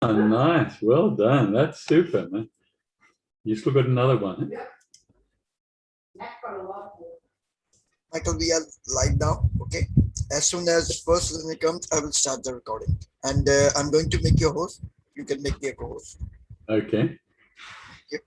Nice. Well done. That's super, man. You still got another one. Michael, we are live now. Okay. As soon as first listener comes, I will start the recording. And I'm going to make you a host. You can make me a co-host. Okay. Yep.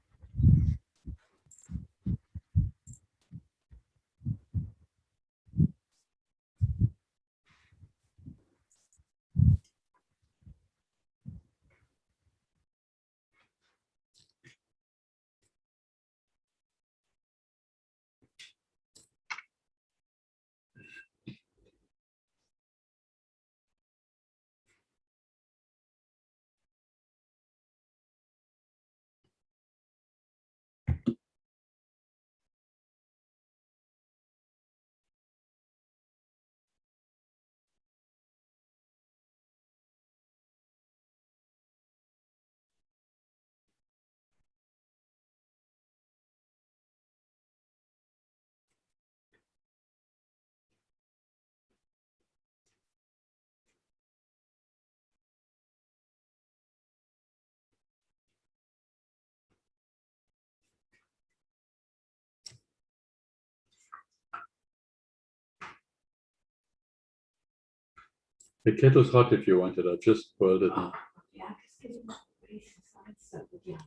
The kettle's hot if you want it. I just boiled it. Oh, yeah, just get it in place inside stuff again.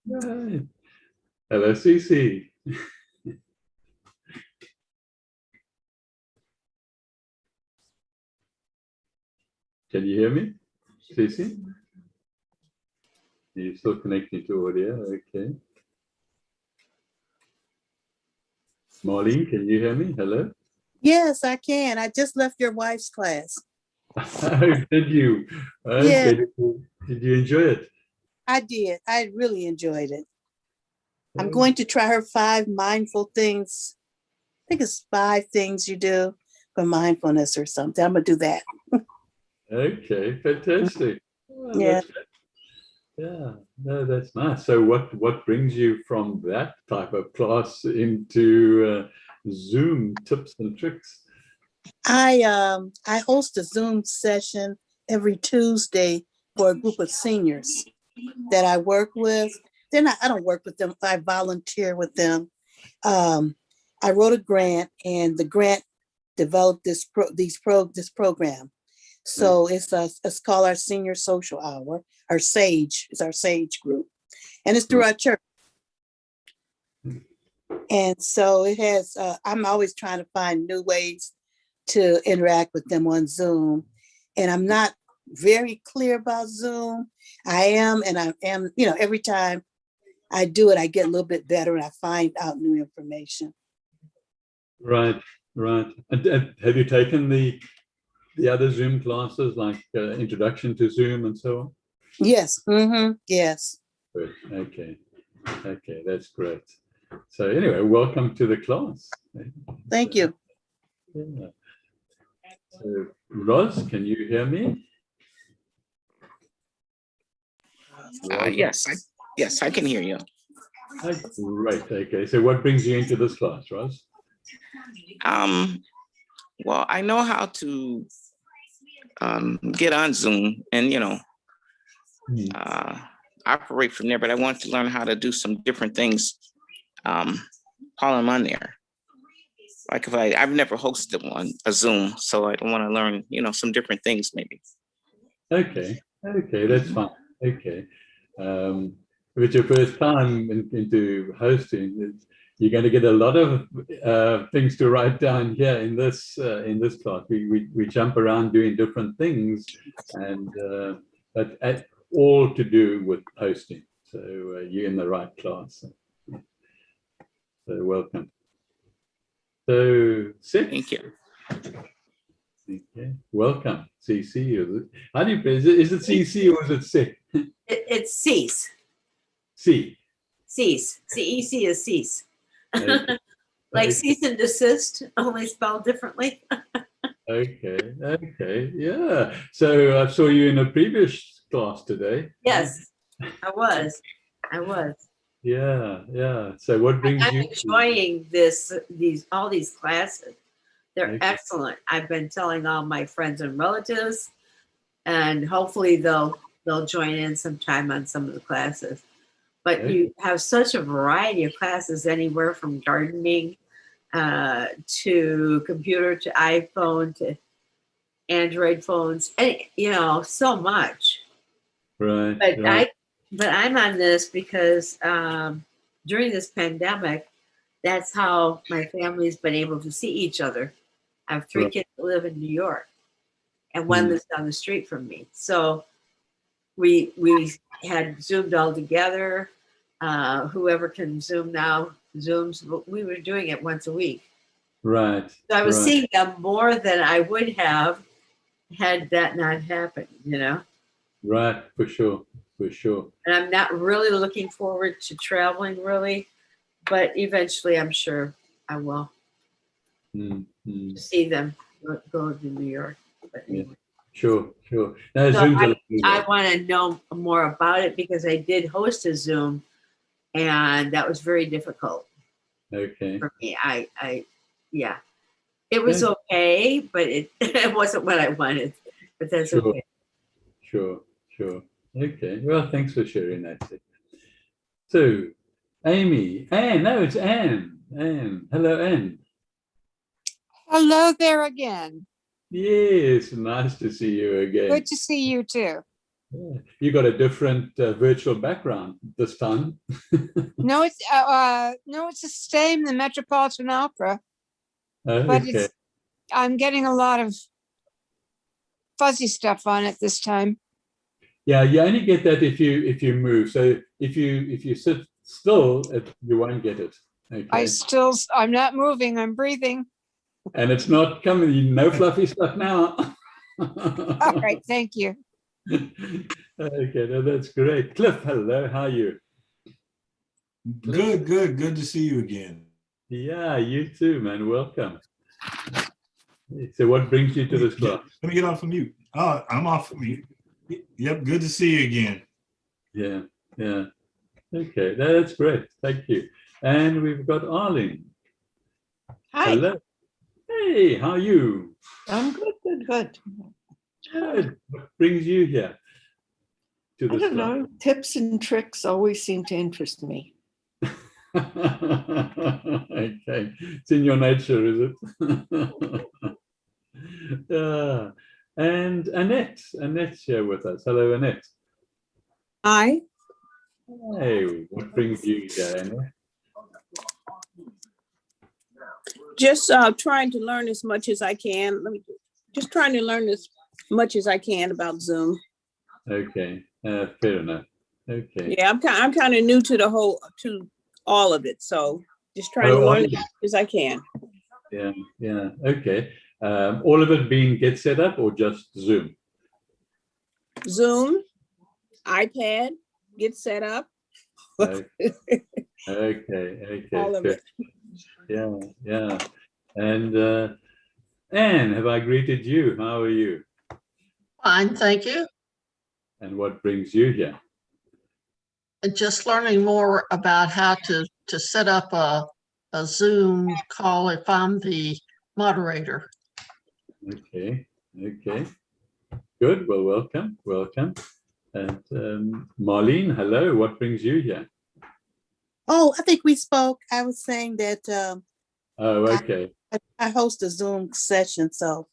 Right. Hello, Cece. Can you hear me, Cece? You're still connecting to audio. Okay. Marlene, can you hear me? Hello. Yes, I can. I just left your wife's class. Did you? Yeah. Okay. Did you enjoy it? I did. I really enjoyed it. I'm going to try her 5 mindful things. I think it's 5 things you do for mindfulness or something. I'm going to do that. Okay, fantastic. Well, Yeah. that's good. Yeah, no, that's nice. So what brings you from that type of class into Zoom tips and tricks? I host a Zoom session every Tuesday for a group of seniors that I work with. I don't work with them. I volunteer with them. I wrote a grant, and the grant developed this program. So it's called our Senior Social Hour. Our SAGE is our SAGE group, and it's through our church. And so it has. I'm always trying to find new ways to interact with them on Zoom, and I'm not very clear about Zoom. I am. Every time I do it, I get a little bit better, and I find out new information. Right. And have you taken the other Zoom classes, like Introduction to Zoom and so on? Yes. Mm-hmm. Yes. Good. Okay, that's great. So anyway, welcome to the class. Thank you. Yeah. So Roz, can you hear me? Yes, I can hear you. Great. Okay. So what brings you into this class, Roz? Well, I know how to get on Zoom and operate from there, but I want to learn how to do some different things while I'm on there. Like I've never hosted a Zoom, so I want to learn, some different things maybe. Okay, that's fine. Okay. If it's your first time into hosting, you're going to get a lot of things to write down here in this class. We jump around doing different things, and but all to do with hosting. So you're in the right class. So welcome. So Thank you. Okay. Welcome, CC. How do you say? Is it CC or is it C? It's cease. C. Cease. CEC is cease. Okay. Like Okay. cease and desist, only spelled differently. Okay, yeah. So I saw you in a previous class today. Yes, I was. Yeah. So what brings I'm you? enjoying all these classes. They're Okay. excellent. I've been telling all my friends and relatives, and hopefully they'll join in sometime on some of the classes. But Okay. you have such a variety of classes, anywhere from gardening to computer to iPhone to Android phones, and so much. Right. But Right. I'm on this because during this pandemic, that's how my family's been able to see each other. I have three Right. kids that live in New York, and one Hmm. lives down the street from me. So we had Zoomed all together. Whoever can Zoom now Zooms. But we were doing it once a week. Right. So I was Right. seeing them more than I would have had that not happened, Right. For sure. For sure. And I'm not really looking forward to traveling, really, but eventually I'm sure I will see them go to New York. But Yeah. anyway. Sure. No, So Zoom's a lot I easier. want to know more about it because I did host a Zoom, and that was very difficult Okay. for me. Yeah, it was okay, but it wasn't what I wanted. But that's Sure. okay. Sure. Okay. Well, thanks for sharing that. So, Amy, Anne. No, it's Anne. Anne. Hello, Anne. Hello there again. Yes, nice to see you again. Good to see you too. Yeah. You got a different virtual background this time. No, it's the same, the Metropolitan Opera, but Okay. I'm getting a lot of fuzzy stuff on it this time. Yeah, you only get that if you move. So if you sit still, you won't get it. Okay. I'm not moving, I'm breathing. And it's not coming. No fluffy stuff now. All right, thank you. Okay, no, that's great. Cliff, hello. How are you? Good to see you again. Yeah, you too, man. Welcome. So what brings you to this class? Let me get off of mute. Oh, I'm off of mute. Yep, good to see you again. Yeah. Okay, that's great. Thank you. And we've got Arlene. Hi. Hello. Hey, how are you? I'm good. Good. What brings you here to I this don't class? know. Tips and tricks always seem to interest me. Okay, it's in your nature, is it? Yeah. And Annette's here with us. Hello, Annette. Hi. Hey, what brings you here, Annette? Just trying to learn as much as I can. Just trying to learn as much as I can about Zoom. Okay, fair enough. Okay. Yeah, I'm kind of new to to all of it, so just trying to learn as much as I can. Yeah. Okay. All of it being get set up or just Zoom? Zoom, iPad, get set up. Okay. All of it. Yeah. And Anne, have I greeted you? How are you? Fine, thank you. And what brings you here? Just learning more about how to set up a Zoom call if I'm the moderator. Okay. Good. Well, welcome. And Marlene, hello. What brings you here? Oh, I think we spoke. I was saying that Oh, okay. I host a Zoom session, so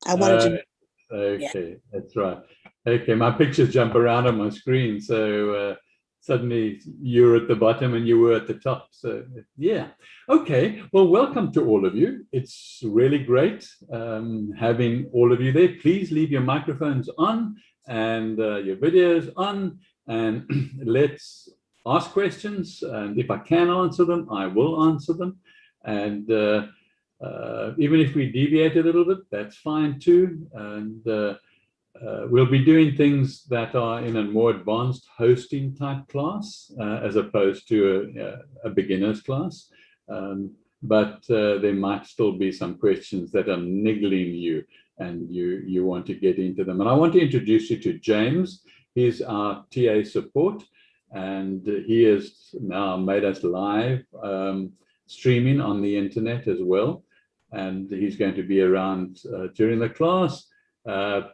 I wanted to. Okay, that's right. Okay, my pictures jump around on my screen, so suddenly you're at the bottom and you were at the top. So yeah. Okay. Well, welcome to all of you. It's really great having all of you there. Please leave your microphones on and your videos on, and let's ask questions. And if I can answer them, I will answer them. And even if we deviate a little bit, that's fine too. And we'll be doing things that are in a more advanced hosting type class as opposed to a beginner's class. but there might still be some questions that are niggling you, and you want to get into them. And I want to introduce you to James. He's our TA support, and he has now made us live streaming on the internet as well. And he's going to be around during the class,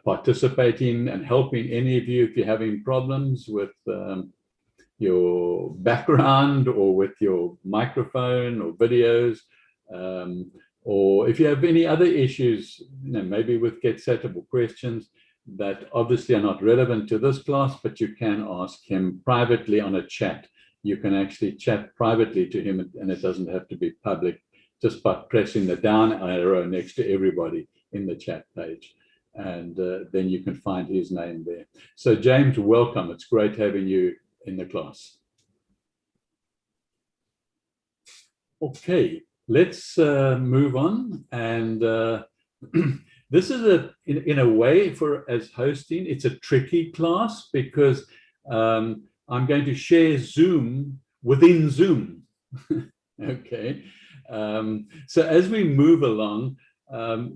participating and helping any of you if you're having problems with your background or with your microphone or videos, or if you have any other issues, maybe with Get Setable questions that obviously are not relevant to this class, but you can ask him privately on a chat. You can actually chat privately to him, and it doesn't have to be public, just by pressing the down arrow next to everybody in the chat page. And then you can find his name there. So James, welcome. It's great having you in the class. Okay, let's move on. And this is in a way, as hosting, it's a tricky class because I'm going to share Zoom within Zoom. Okay, so as we move along,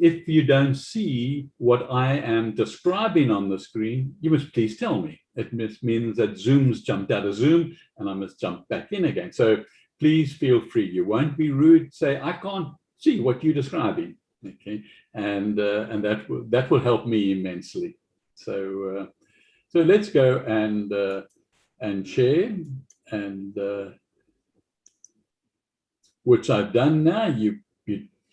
if you don't see what I am describing on the screen, you must please tell me. It means that Zoom's jumped out of Zoom and I must jump back in again. So please feel free. You won't be rude. Say, I can't see what you're describing. Okay, and that will help me immensely. So so let's go and share, and which I've done now. You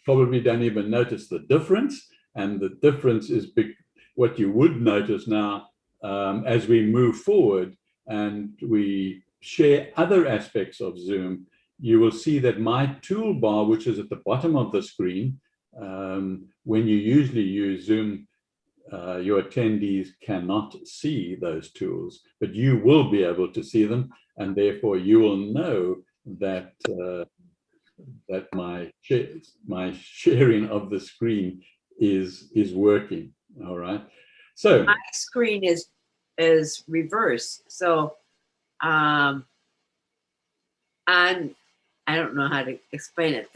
probably don't even notice the difference, and the difference is big. What you would notice now as we move forward and we share other aspects of Zoom, you will see that my toolbar, which is at the bottom of the screen, when you usually use Zoom, your attendees cannot see those tools, but you will be able to see them, and therefore you will know that that my sharing of the screen is working. All right. So my screen is reversed. So I don't know how to explain it.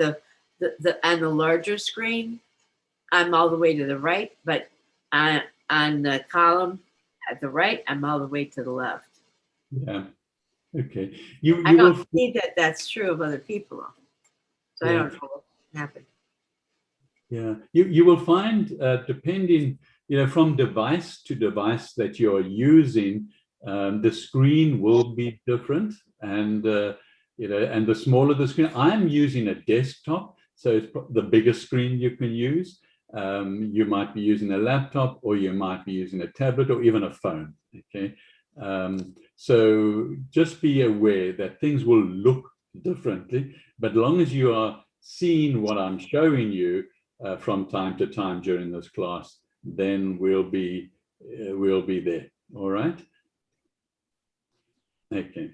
On the larger screen, I'm all the way to the right, but on the column at the right, I'm all the way to the left. Yeah. Okay. I don't see that that's true of other people. So yeah. I don't know what happened. Yeah, you will find, depending, from device to device that you're using, the screen will be different, and and the smaller the screen. I'm using a desktop, so it's the biggest screen you can use. You might be using a laptop, or you might be using a tablet, or even a phone. Okay, so just be aware that things will look differently, but as long as you are seeing what I'm showing you from time to time during this class, then we'll be there. All right. Okay.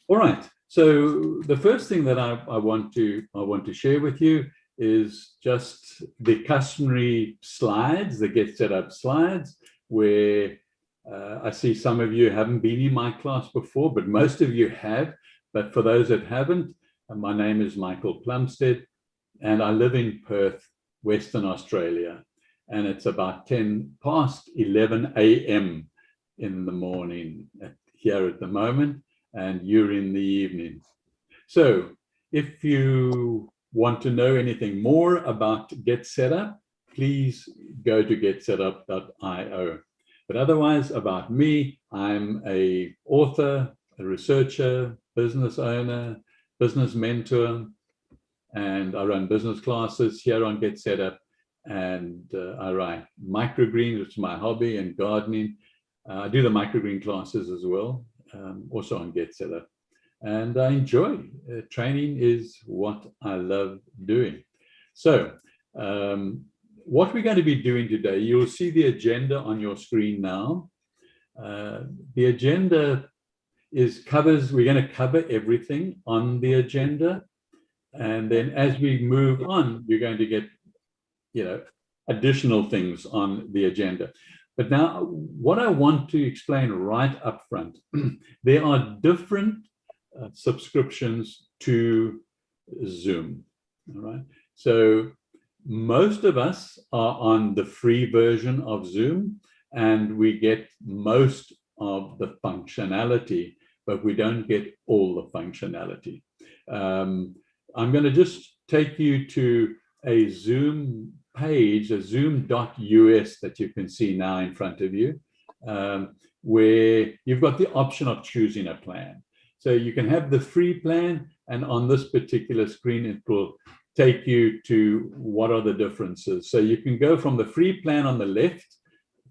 All right. So the first thing that I want to share with you is just the customary slides, the Get Set Up slides, where I see some of you haven't been in my class before, but most of you have. But for those that haven't, my name is Michael Plumstead, and I live in Perth, Western Australia. And it's about 11 a.m. in the morning here at the moment, and you're in the evening. So if you want to know anything more about Get Set Up, please go to getsetup.io. But otherwise, about me, I'm an author, a researcher, business owner, business mentor, and I run business classes here on Get Set Up, and I write microgreens, which is my hobby, and gardening. I do the microgreen classes as well, also on Get Set Up, and I enjoy training. Is what I love doing. So what we're going to be doing today, you'll see the agenda on your screen now. The agenda we're going to cover everything on the agenda, and then as we move on, you're going to get additional things on the agenda. But now what I want to explain right up front, there are different subscriptions to Zoom. All right. So most of us are on the free version of Zoom, and we get most of the functionality, but we don't get all the functionality. I'm going to just take you to a Zoom page, a zoom.us that you can see now in front of you, where you've got the option of choosing a plan. So you can have the free plan, and on this particular screen, it will take you to what are the differences. So you can go from the free plan on the left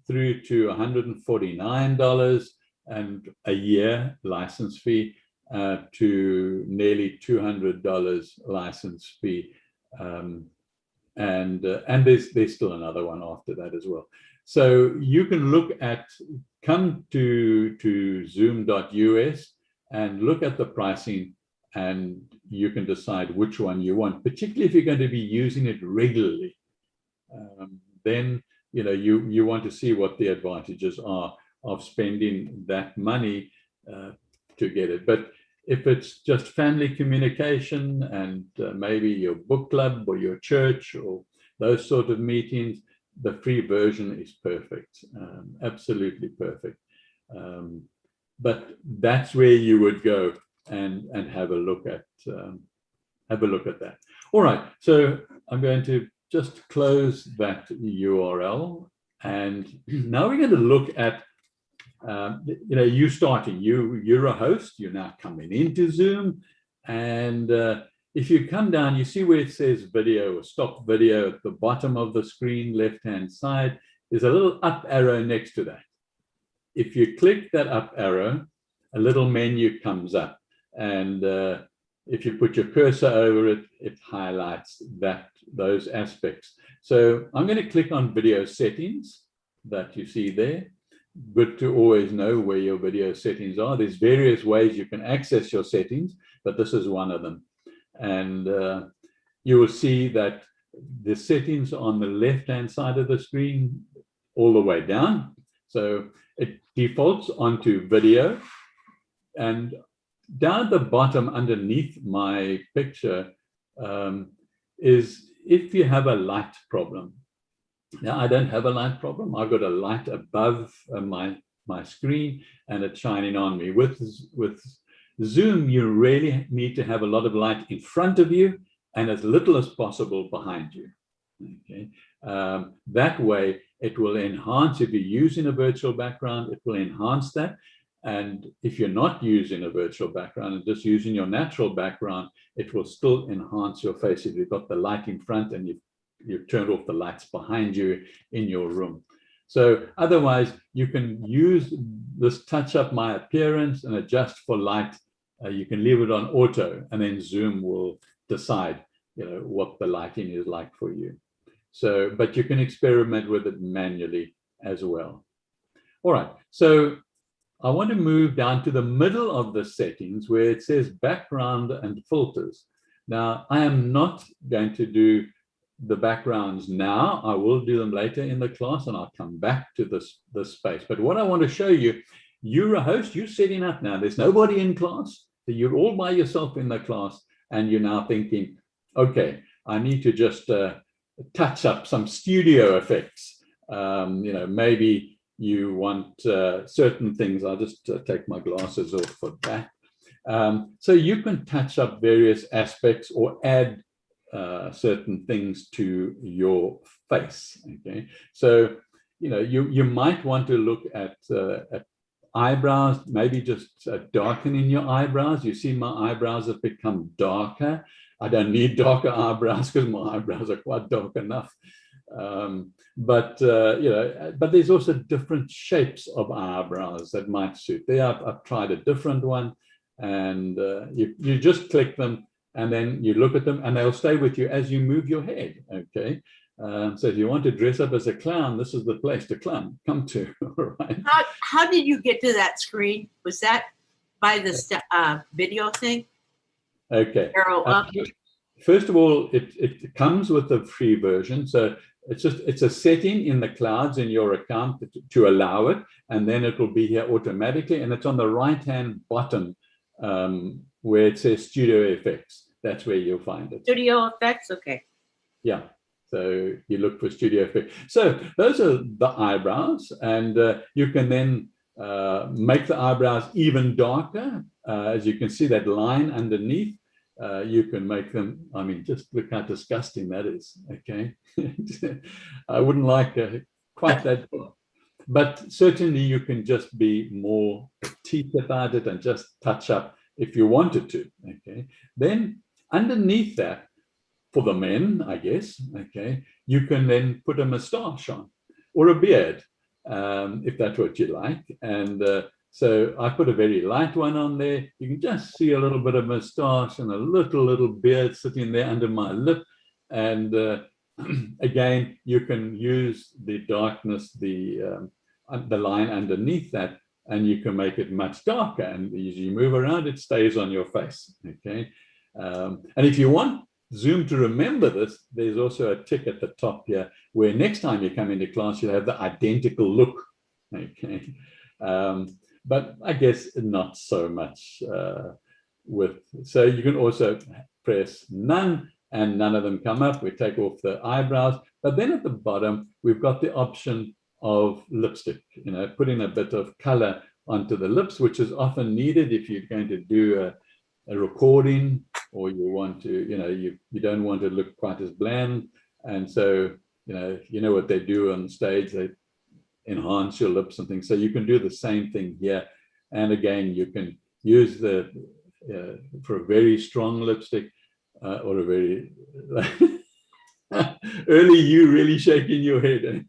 through to $149 and a year license fee, to nearly $200 license fee. And there's still another one after that as well. So you can look at, come to zoom.us and look at the pricing, and you can decide which one you want, particularly if you're going to be using it regularly. Then you want to see what the advantages are of spending that money to get it. But if it's just family communication and maybe your book club or your church or those sort of meetings, the free version is perfect, absolutely perfect. But that's where you would go and have a look at that. All right, so I'm going to just close that URL, and now we're going to look at you starting. You're a host. You're now coming into Zoom, and if you come down, you see where it says video or stop video at the bottom of the screen, left-hand side. There's a little up arrow next to that. If you click that up arrow, a little menu comes up, and if you put your cursor over it, it highlights those aspects. So I'm going to click on video settings that you see there. Good to always know where your video settings are. There's various ways you can access your settings, but this is one of them. And you will see that the settings on the left-hand side of the screen all the way down. So it defaults onto video, and down at the bottom underneath my picture is if you have a light problem. Now, I don't have a light problem. I've got a light above my screen, and it's shining on me. With Zoom, you really need to have a lot of light in front of you and as little as possible behind you. Okay, that way it will enhance. If you're using a virtual background, it will enhance that. And if you're not using a virtual background and just using your natural background, it will still enhance your face if you've got the light in front and you've turned off the lights behind you in your room. So otherwise, you can use this touch up my appearance and adjust for light. You can leave it on auto, and then Zoom will decide what the lighting is like for you. So, but you can experiment with it manually as well. All right, so I want to move down to the middle of the settings where it says background and filters. Now, I am not going to do the backgrounds now. I will do them later in the class, and I'll come back to this space. But what I want to show you, you're a host, you're setting up now. There's nobody in class. So you're all by yourself in the class, and you're now thinking, okay, I need to just touch up some studio effects. Maybe you want certain things. I'll just take my glasses off for that. So you can touch up various aspects or add certain things to your face. Okay, so you might want to look at eyebrows, maybe just darkening your eyebrows. You see my eyebrows have become darker. I don't need darker eyebrows because my eyebrows are quite dark enough. But there's also different shapes of eyebrows that might suit. I've tried a different one, and you just click them, and then you look at them, and they'll stay with you as you move your head. Okay, so if you want to dress up as a clown, this is the place to come to. All right. How did you get to that screen? Was that by the video thing? Okay. Arrow up. First of all, it comes with the free version, so it's a setting in the clouds in your account to allow it, and then it will be here automatically, and it's on the right-hand bottom where it says Studio Effects. that's where you'll find it. Studio effects, okay. Yeah. So you look for studio effect. So those are the eyebrows, and you can then make the eyebrows even darker. As you can see, that line underneath, you can make them, I mean, just look how disgusting that is, okay? I wouldn't like quite that, but certainly you can just be more petite about it and just touch up if you wanted to, okay? Then underneath that, for the men, I guess, okay, you can then put a moustache on or a beard, if that's what you like. And so I put a very light one on there. You can just see a little bit of moustache and a little beard sitting there under my lip. And again, you can use the darkness, the line underneath that, and you can make it much darker. And as you move around, it stays on your face, okay? And if you want Zoom to remember this, there's also a tick at the top here where next time you come into class, you'll have the identical look, okay? But I guess not so much so you can also press none and none of them come up. We take off the eyebrows, but then at the bottom, we've got the option of lipstick, you know, putting a bit of color onto the lips, which is often needed if you're going to do a recording, or you want to, you know, you don't want to look quite as bland. And so, you know what they do on stage, they enhance your lips and things. So you can do the same thing here. And again, you can use the, for a very strong lipstick or a very, early you really shaking your head.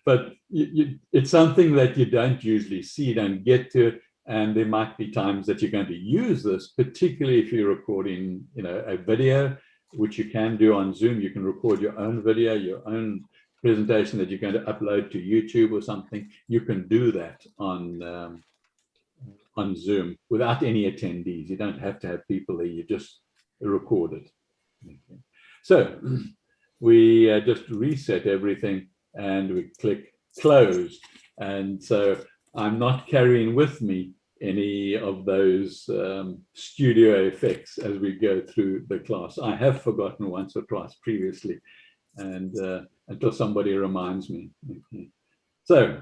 But it's something that you don't usually see, don't get to, and there might be times that you're going to use this, particularly if you're recording, you know, a video, which you can do on Zoom. You can record your own video, your own presentation that you're going to upload to YouTube or something. You can do that on Zoom without any attendees. You don't have to have people there. You just record it. Okay. So we just reset everything and we click close. And so I'm not carrying with me any of those studio effects as we go through the class. I have forgotten once or twice previously, and until somebody reminds me. Okay. So,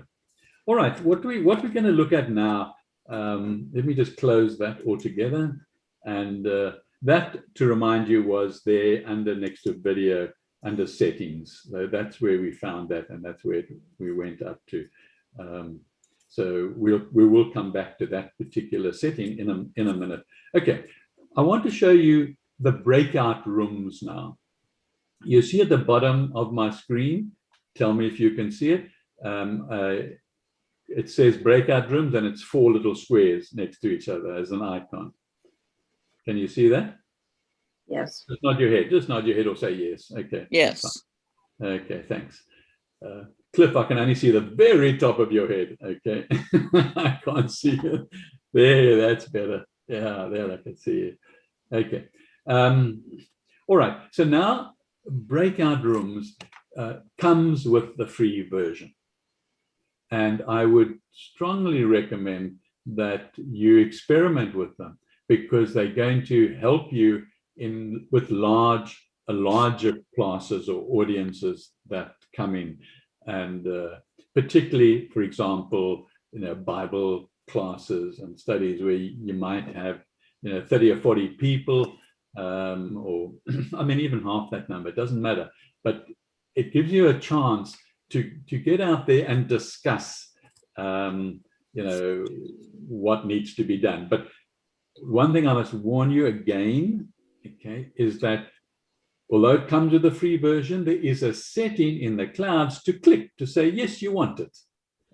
all right, what we're going to look at now, let me just close that altogether. And that, to remind you, was there under next to video, under settings. So that's where we found that, and that's where we went up to. So we will come back to that particular setting in a minute. Okay, I want to show you the breakout rooms now. You see at the bottom of my screen, tell me if you can see it. It says breakout rooms, and it's 4 little squares next to each other as an icon. Can you see that? Yes. Just nod your head. Just nod your head or say yes. Okay. Yes. Okay, thanks. Cliff, I can only see the very top of your head. Okay. I can't see it. There, that's better. Yeah, there I can see it. Okay. All right. So now breakout rooms comes with the free version. And I would strongly recommend that you experiment with them, because they're going to help you with larger classes or audiences that come in. And particularly, for example, Bible classes and studies where you might have 30 or 40 people, or I mean even half that number, it doesn't matter, but it gives you a chance to get out there and discuss what needs to be done. But one thing I must warn you again, okay, is that although it comes with a free version, there is a setting in the clouds to click to say, yes, you want it.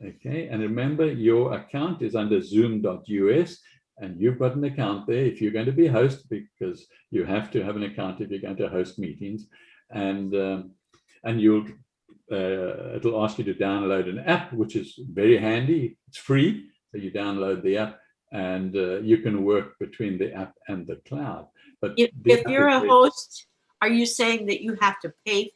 Okay, and remember, your account is under zoom.us, and you've got an account there if you're going to be a host, because you have to have an account if you're going to host meetings. And it'll ask you to download an app, which is very handy. It's free, so you download the app, and you can work between the app and the cloud. But if you're a host, are you saying that you have to pay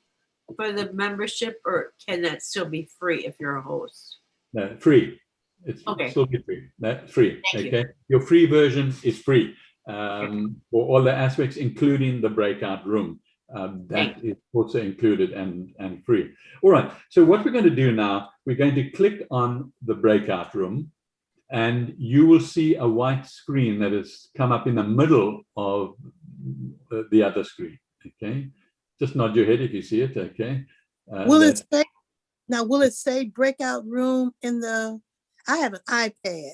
for the membership, or can that still be free if you're a host? No, free. It's Okay. still be free. That's free. Thank you. Okay. Your free version is free for all the aspects, including the breakout room. That is also included and free. All right. So what we're going to do now, we're going to click on the breakout room, and you will see a white screen that has come up in the middle of the other screen. Okay. Just nod your head if you see it. Okay. Will it say, now will it say breakout room in the, I have an iPad.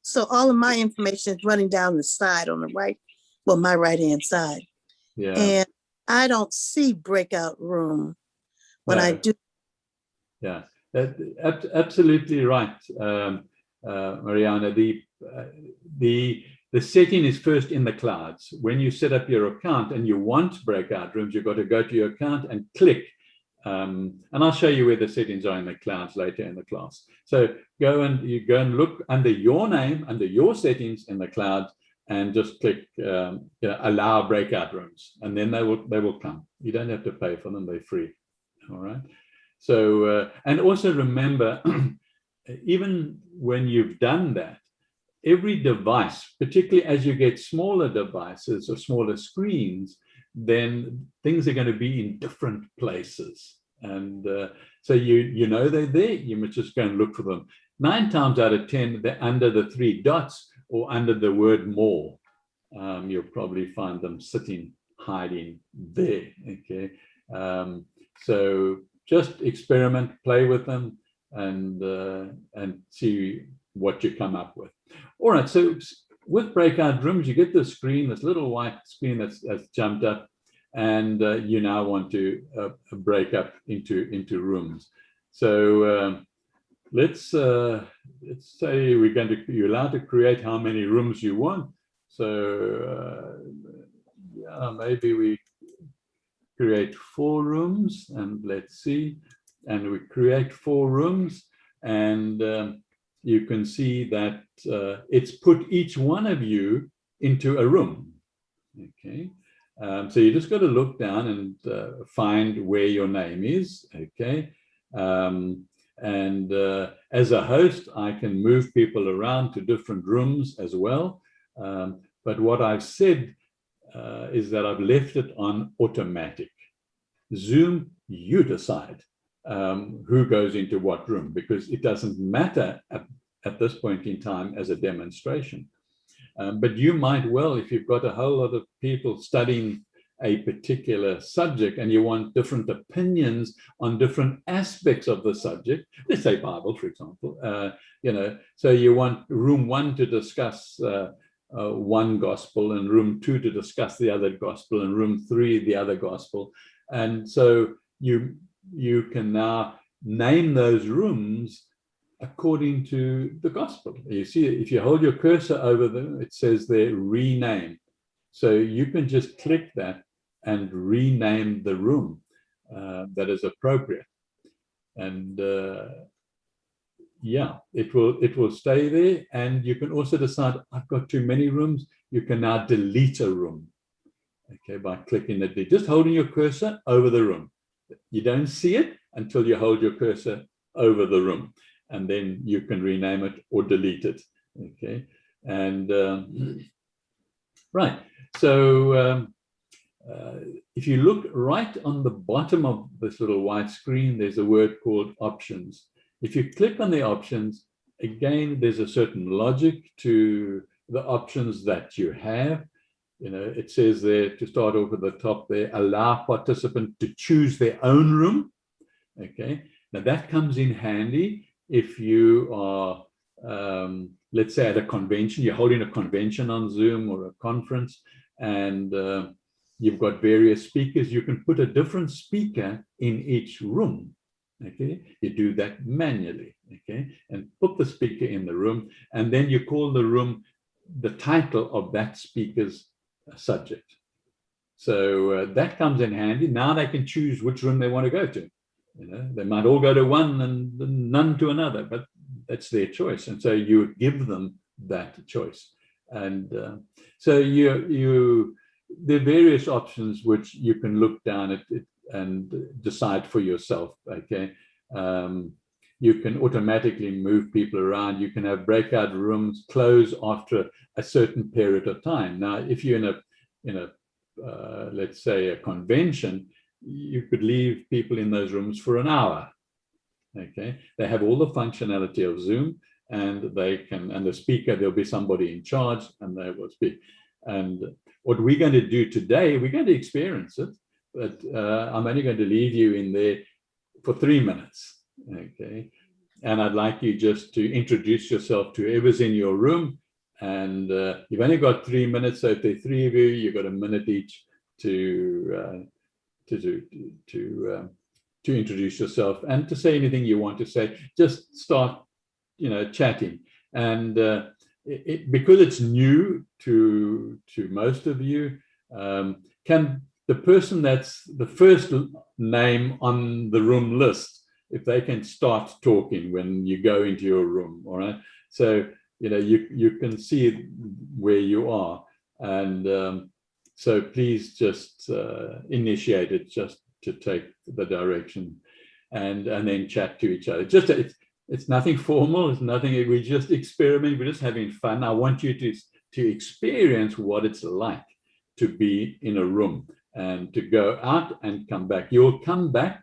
So all of my information is running down the side on the right, well, my right-hand side. Yeah. And I don't see breakout room when I do. Yeah, absolutely right, Mariana. The setting is first in the clouds. When you set up your account and you want breakout rooms, you've got to go to your account and click. And I'll show you where the settings are in the clouds later in the class. So you go and look under your name, under your settings in the clouds, and just click allow breakout rooms, and then they will come. You don't have to pay for them; they're free. All right. So and also remember, even when you've done that, every device, particularly as you get smaller devices or smaller screens, then things are going to be in different places. And so you know they're there, you must just go and look for them. 9 times out of 10, they're under the 3 dots or under the word more. You'll probably find them sitting, hiding there, okay? So just experiment, play with them, and see what you come up with. All right, so with breakout rooms, you get the screen, this little white screen that's jumped up, and you now want to break up into rooms. So let's say you're allowed to create how many rooms you want. So yeah, maybe we create 4 rooms, and let's see, and we create 4 rooms, and you can see that it's put each one of you into a room. Okay, so you just got to look down and find where your name is. Okay, and as a host, I can move people around to different rooms as well. But what I've said is that I've left it on automatic. Zoom, you decide who goes into what room, because it doesn't matter at this point in time as a demonstration. But you might well, if you've got a whole lot of people studying a particular subject and you want different opinions on different aspects of the subject, let's say Bible, for example, so you want room 1 to discuss one gospel, and room 2 to discuss the other gospel, and room 3 the other gospel. And so you can now name those rooms according to the gospel. You see, if you hold your cursor over them, it says there, rename. So you can just click that and rename the room that is appropriate. And yeah, it will stay there. And you can also decide, I've got too many rooms. You can now delete a room. Okay, by clicking the delete, just holding your cursor over the room. You don't see it until you hold your cursor over the room, and then you can rename it or delete it. Okay, and right. So if you look right on the bottom of this little white screen, there's a word called options. If you click on the options, again, there's a certain logic to the options that you have. It says there, to start off at the top there, allow participant to choose their own room. Okay, now that comes in handy if you are, let's say, at a convention, you're holding a convention on Zoom or a conference, and you've got various speakers. You can put a different speaker in each room. Okay, you do that manually. Okay, and put the speaker in the room, and then you call the room the title of that speaker's subject. So that comes in handy. Now they can choose which room they want to go to. They might all go to one and none to another, but that's their choice. And so you give them that choice. And so there are various options which you can look down at it and decide for yourself. Okay. you can automatically move people around. You can have breakout rooms close after a certain period of time. Now, if you're in a let's say a convention, you could leave people in those rooms for an hour. Okay, they have all the functionality of Zoom, and they can, and the speaker, there'll be somebody in charge, and they will speak. And what we're going to do today, we're going to experience it, but I'm only going to leave you in there for 3 minutes. Okay, and I'd like you just to introduce yourself to whoever's in your room, and you've only got 3 minutes. So if there are 3 of you, you've got a minute each to introduce yourself and to say anything you want to say. Just start, chatting. And because it's new to most of you, can the person that's the first name on the room list, if they can start talking when you go into your room, all right? So, you can see where you are. And so please just initiate it, just to take the direction, and then chat to each other. Just it's nothing formal. It's nothing. We just experiment. We're just having fun. I want you to experience what it's like to be in a room and to go out and come back. You'll come back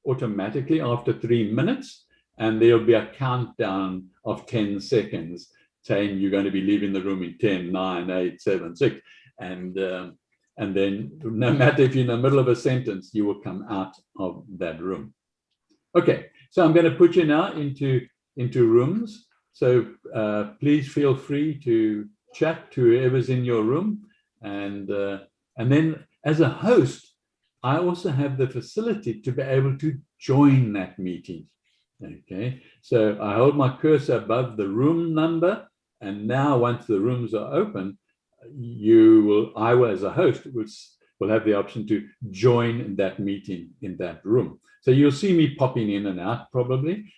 automatically after 3 minutes, and there'll be a countdown of 10 seconds saying you're going to be leaving the room in 10, 9, 8, 7, 6, and then no matter if you're in the middle of a sentence, you will come out of that room. Okay, so I'm going to put you now into rooms. So please feel free to chat to whoever's in your room. And then as a host, I also have the facility to be able to join that meeting. Okay, so I hold my cursor above the room number. And now once the rooms are open, I will, as a host, will have the option to join that meeting in that room. So you'll see me popping in and out probably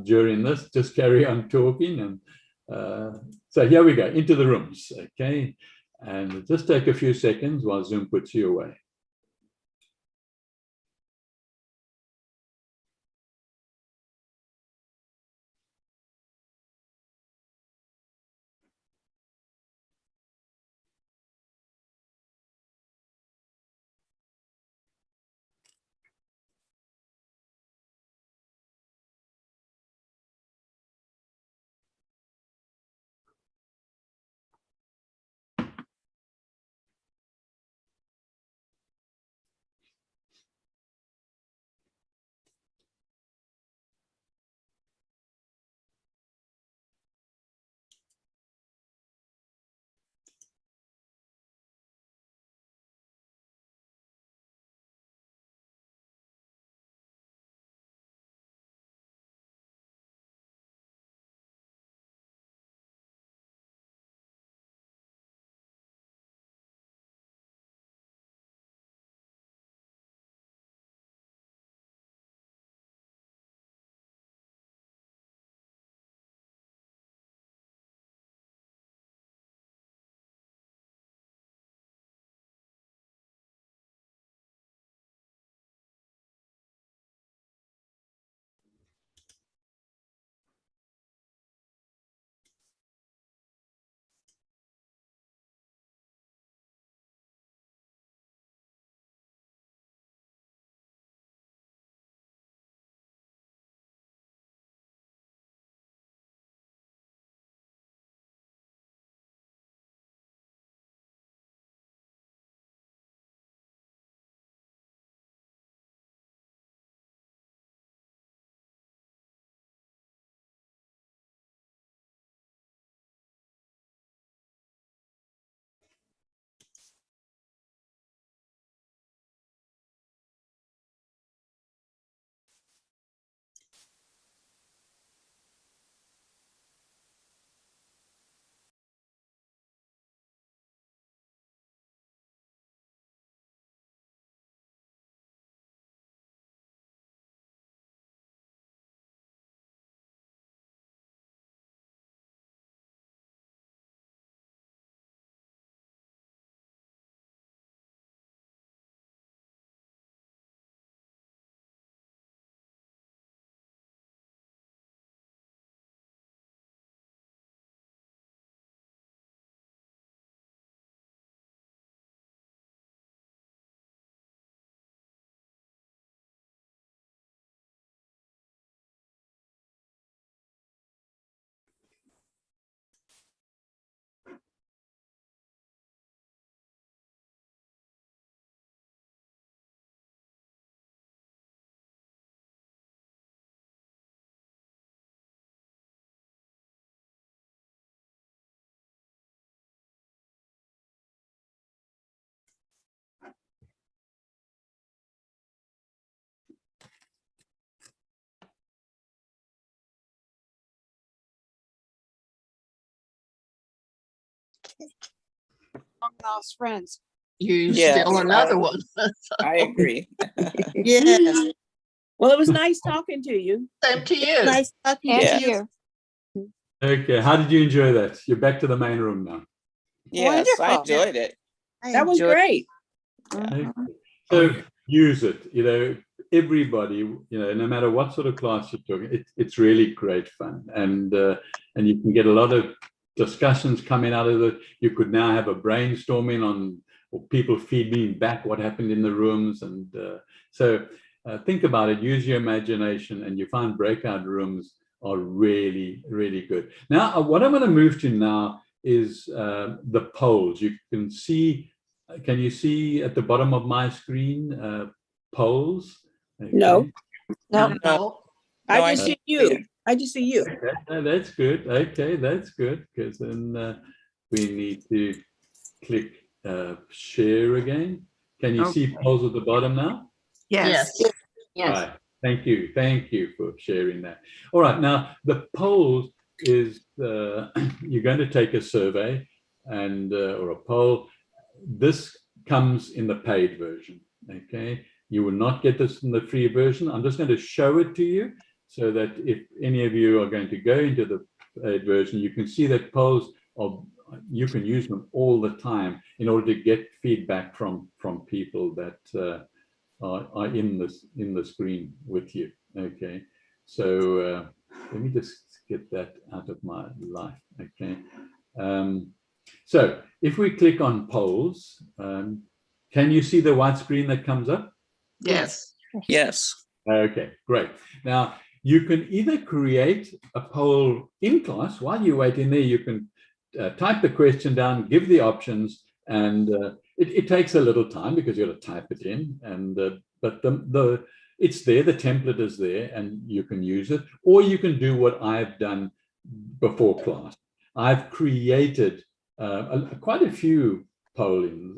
during this. Just carry on talking. And so here we go, into the rooms, okay? And just take a few seconds while Zoom puts you away. Lost friends. You Yes, steal another one. I agree. Yes, Well, it was nice talking to you. Same to you. nice talking And to to you. you. Okay, how did you enjoy that? You're back to the main room now. Yes, I Wonderful. enjoyed it. I That was enjoyed- great. Okay. So use it, everybody, no matter what sort of class you're talking, it's really great fun. And you can get a lot of discussions coming out of it. You could now have a brainstorming or people feeding back what happened in the rooms. And so think about it, use your imagination, and you find breakout rooms are really, really good. Now, what I'm going to move to now is the polls. You can see, can you see at the bottom of my screen polls? Okay. No. No. No. I No, just see see you. it. I just see you. Okay, that's good. Okay, that's good, because then we need to click share again. Can you see polls at the bottom now? Yes. Yes. Right. Thank you for sharing that. All right, now the polls is you're going to take a survey and or a poll. This comes in the paid version. Okay, you will not get this in the free version. I'm just going to show it to you so that if any of you are going to go into the paid version, you can see that polls you can use them all the time in order to get feedback from people that are in the screen with you. Okay, so let me just get that out of my life. Okay, so if we click on polls, can you see the white screen that comes up? Yes. Yes. Okay, great. Now you can either create a poll in class. While you wait in there, you can type the question down, give the options, and it takes a little time because you got to type it in, and but it's there, the template is there, and you can use it. Or you can do what I've done before class. I've created quite a few pollings.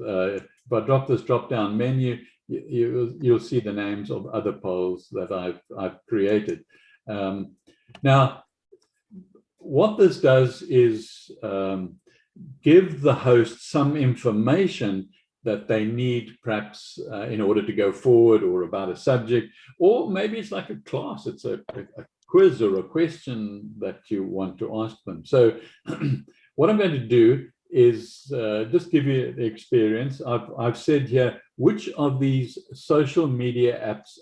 If I drop this drop-down menu, you'll see the names of other polls that I've created. Now, what this does is give the host some information that they need, perhaps in order to go forward, or about a subject, or maybe it's like a class, it's a quiz or a question that you want to ask them. So what I'm going to do is just give you the experience. I've said here, which of these social media apps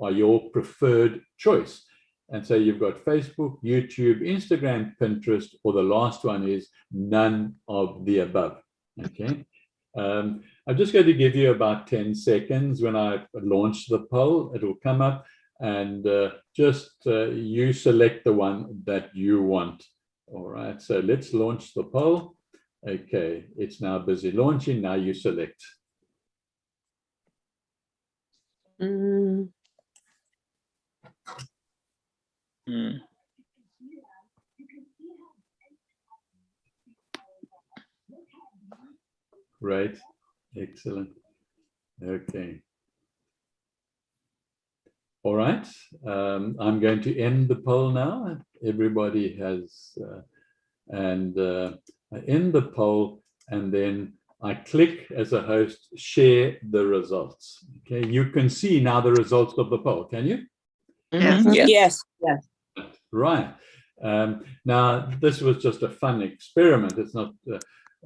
are your preferred choice? And so you've got Facebook, YouTube, Instagram, Pinterest, or the last one is none of the above. Okay. I'm just going to give you about 10 seconds. When I launch the poll, it will come up, and you select the one that you want. All right, so let's launch the poll. Okay, it's now busy launching. Now you select. Hmm. Right, excellent. Okay. All right, I'm going to end the poll now. Everybody has, I end the poll, and then I click as a host, share the results. Okay, you can see now the results of the poll, can you? Mhm. Yeah. Yes. Yes. Right. Now, this was just a fun experiment. It's not.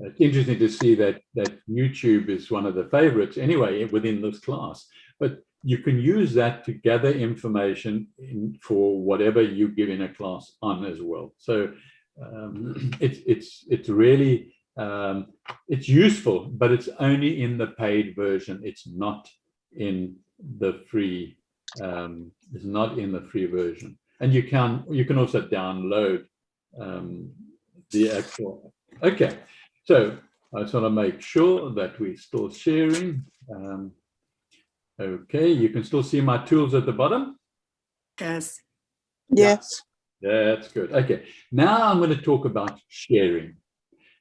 It's interesting to see that YouTube is one of the favorites anyway within this class. But you can use that to gather information for whatever you give in a class on as well. So it's really it's useful, but it's only in the paid version. It's not in the free. It's not in the free version. And you can also download the actual. Okay, so I just want to make sure that we're still sharing. Okay, you can still see my tools at the bottom. Yes. Yes. Yeah, that's good. Okay, now I'm going to talk about sharing.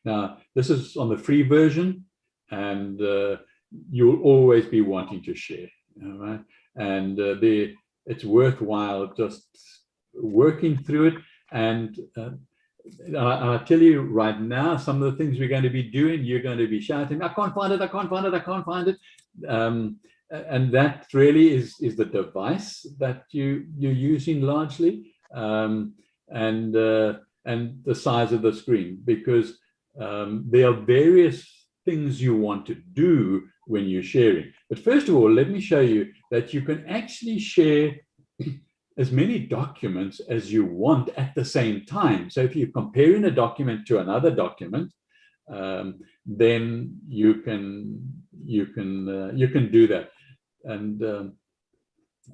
Now, this is on the free version, and you'll always be wanting to share. All right, and it's worthwhile just working through it. And I'll tell you right now, some of the things we're going to be doing, you're going to be shouting, I can't find it, I can't find it, I can't find it. And that really is the device that you're using largely, and the size of the screen, because there are various things you want to do when you're sharing. But first of all, let me show you that you can actually share as many documents as you want at the same time. So if you're comparing a document to another document, then you can do that. And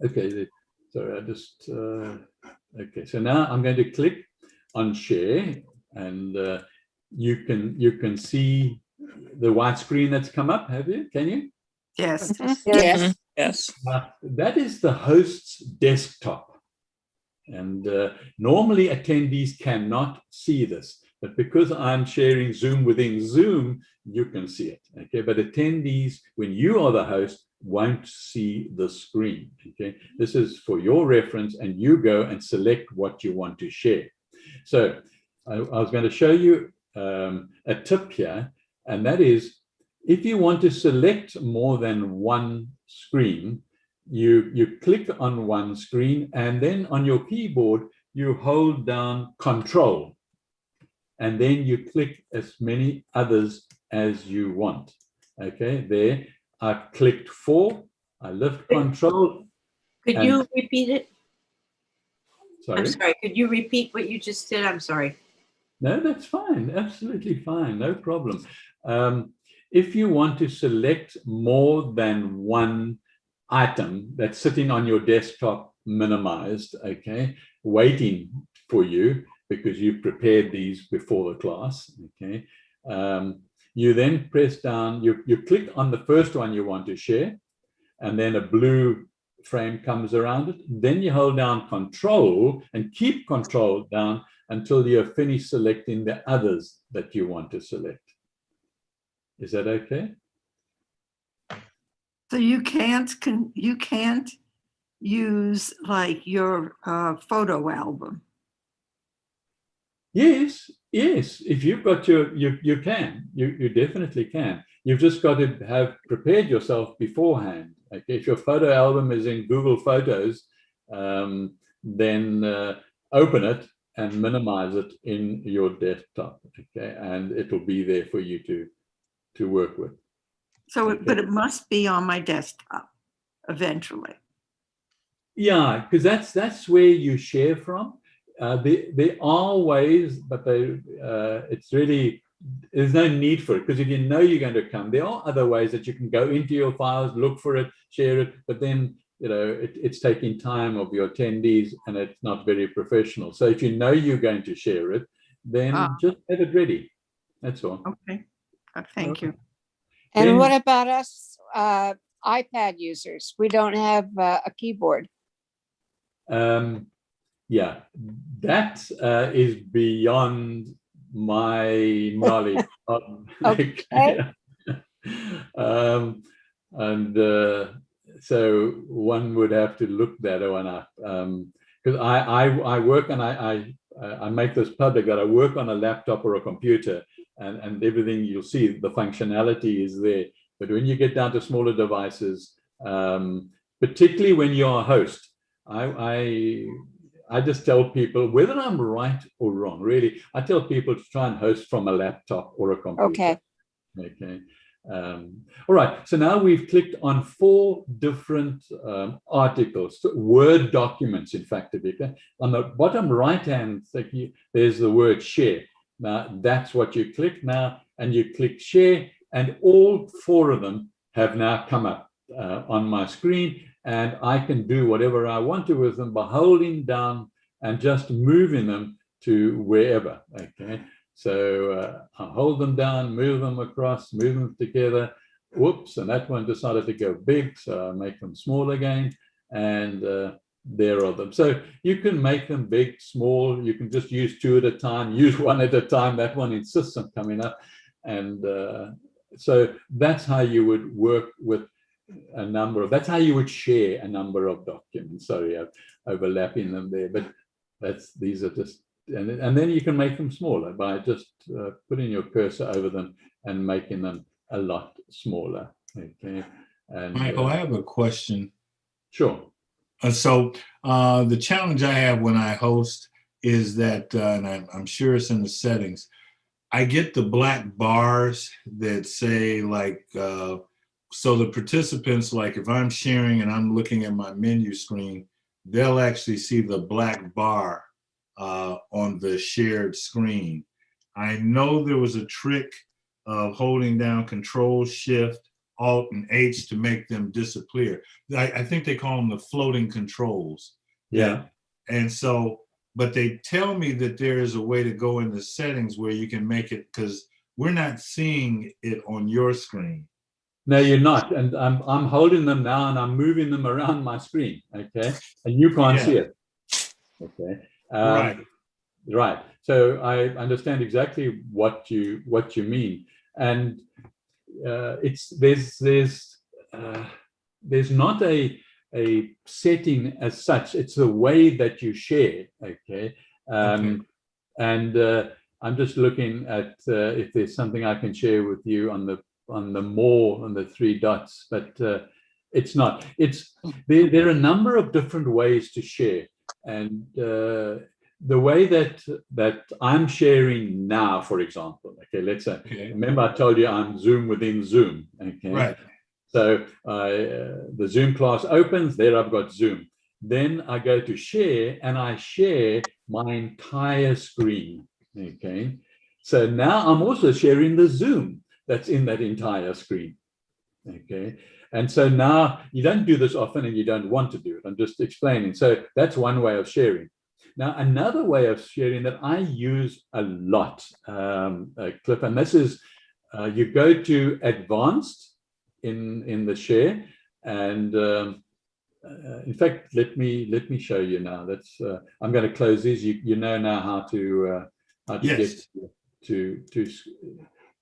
okay, so I just okay. So now I'm going to click on share, and you can see the white screen that's come up. Have you? Can you? Yes. Yes. Yes. That is the host's desktop. And normally attendees cannot see this, but because I'm sharing Zoom within Zoom, you can see it, okay? But attendees, when you are the host, won't see the screen, okay? This is for your reference, and you go and select what you want to share. So I was going to show you a tip here, and that is, if you want to select more than one screen, you click on one screen, and then on your keyboard, you hold down Control, and then you click as many others as you want. Okay, there, I've clicked 4, I lift Control. Could you repeat it? Sorry? I'm sorry, could you repeat what you just did? I'm sorry. No, that's fine, absolutely fine, no problem. If you want to select more than one item that's sitting on your desktop minimized, okay, waiting for you because you prepared these before the class, okay, you then press down, you click on the first one you want to share, and then a blue frame comes around it. Then you hold down Control and keep Control down until you're finished selecting the others that you want to select. Is that okay? So you can't use like your photo album. Yes, if you've got you can, you definitely can. You've just got to have prepared yourself beforehand. Okay, if your photo album is in Google Photos, then open it and minimize it in your desktop, okay, and it'll be there for you to work with. So, okay. But it must be on my desktop eventually. Yeah, because that's where you share from. There are ways, but it's really, there's no need for it, because if you know you're going to come, there are other ways that you can go into your files, look for it, share it, but then, you know, it's taking time of your attendees, and it's not very professional. So if you know you're going to share it, then just have it ready. That's all. Okay, thank you. And Then- what about us iPad users? We don't have a keyboard. Yeah, that is beyond my knowledge. Okay. So one would have to look that one up, because I work, and I make this public, that I work on a laptop or a computer, and everything you'll see, the functionality is there. But when you get down to smaller devices, particularly when you're a host, I just tell people, whether I'm right or wrong, really, I tell people to try and host from a laptop or a computer. Okay. Okay. All right. So now we've clicked on 4 different articles, Word documents, in fact, Tabitha. On the bottom right-hand, there's the word share. Now, that's what you click now, and you click share, and all 4 of them have now come up on my screen, and I can do whatever I want to with them by holding down and just moving them to wherever, okay? So I hold them down, move them across, move them together. Whoops, and that one decided to go big, so I make them small again, and there are them. So you can make them big, small, you can just use 2 at a time, use 1 at a time. That one insists on coming up. And so that's how you would work with a number of, that's how you would share a number of documents. Sorry, I'm overlapping them there, but these are just and then you can make them smaller by just putting your cursor over them and making them a lot smaller. Okay. And Michael, I have a question. Sure. So the challenge I have when I host is that, and I'm sure it's in the settings, I get the black bars that say like, so the participants, like if I'm sharing and I'm looking at my menu screen, they'll actually see the black bar on the shared screen. I know there was a trick of holding down Control Shift Alt and H to make them disappear. I think they call them the floating controls. Yeah. And so, but they tell me that there is a way to go in the settings where you can make it, because we're not seeing it on your screen. No, you're not. And I'm holding them now and I'm moving them around my screen. Okay. And you can't see it. Okay. Right. Right. So I understand exactly what you mean. And there's not a setting as such. It's the way that you share. Okay. And I'm just looking at if there's something I can share with you on the three dots, but it's not. There are a number of different ways to share, and the way that I'm sharing now, for example, okay, let's say, remember I told you I'm Zoom within Zoom, okay? Right. So the Zoom class opens, there I've got Zoom. Then I go to share and I share my entire screen, okay? So now I'm also sharing the Zoom that's in that entire screen, okay? And so now you don't do this often and you don't want to do it. I'm just explaining. So that's one way of sharing. Now, another way of sharing that I use a lot, Cliff, and this is you go to advanced in the share, and in fact, let me show you now. That's I'm going to close these. You know now how to get to